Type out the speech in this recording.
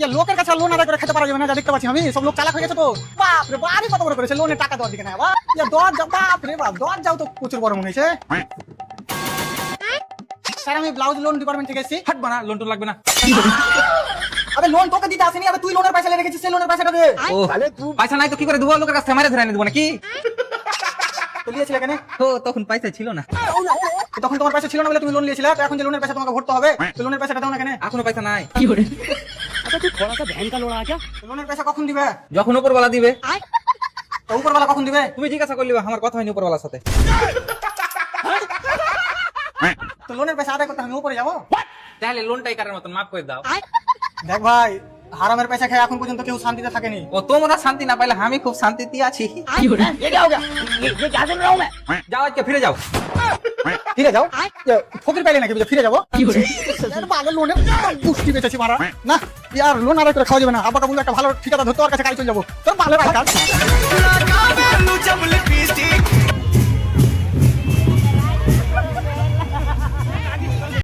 লোকের কাছে লোন আদায় করে খেতে পারা যাবে না, যা দেখতে পাচ্ছি আমি। সব লোক চালাক হয়ে গেছে তো। বাপ রে বাড়ি কত বড় করেছে, লোনের টাকা দেওয়ার দিকে না। বাপ রে বাপ, দর যাও তো প্রচুর বড় মনে হয়েছে। স্যার আমি ব্লাউজ লোন ডিপার্টমেন্ট থেকে এসেছি। হাট বানা, লোন টোন লাগবে না। আবে লোন তোকে দিতে আসেনি, আবে তুই লোনের পয়সা নিয়ে রেখেছিস, সেই লোনের পয়সাটা দে। ও পয়সা নাই তো কি করে দেবো? লোকের কাছ থেকে মারে ধরে এনে দেবো নাকি? তো নিয়েছিলে কেন? ও তখন পয়সা ছিল না। তো তখন তোমার পয়সা ছিল না বলে তুমি লোন নিয়েছিলে, তো এখন যে লোনের পয়সা তোমাকে ভরতে হবে, তো লোনের পয়সাটা দাও না কেন? এখনো পয়সা নাই। अच्छा तू थोड़ा सा बहन का लोड़ा आ क्या? লোনের পয়সা কখন দিবে? যখন উপরওয়ালা দিবে। তো উপরওয়ালা কখন দিবে? তুমি জিজ্ঞাসা করলি, আমার কথা হয়নি উপরওয়ালার সাথে। তো লোনের পয়সা আদায় করতে আমি উপরে যাবো? তাহলে লোনটাই কারের মতন মাফ করে দাও। দেখ ভাই, হারামের পয়সা খেয়ে এখন পর্যন্ত কেউ শান্তিতে থাকেনি। ও তোমরা শান্তি না পাইলে আমি খুব শান্তিতে আছি। ये क्या हो गया? ये क्या सुन रहा हूँ मैं? যাও আজকে ফিরে যাও। ফিরে যাও? ফকির পাইলে নাকি ফিরে যাবো? ভালো লোনের পুষ্টি বেঁচেছি মারা না। ইয়ার লোন আদায় করে খাওয়া যাবে না। আব্বাকে বলবো একটা ভালো ঠিকাদার ধরতে, ওর কাছে কাজ চলে যাবো। তোর ভালো রাখা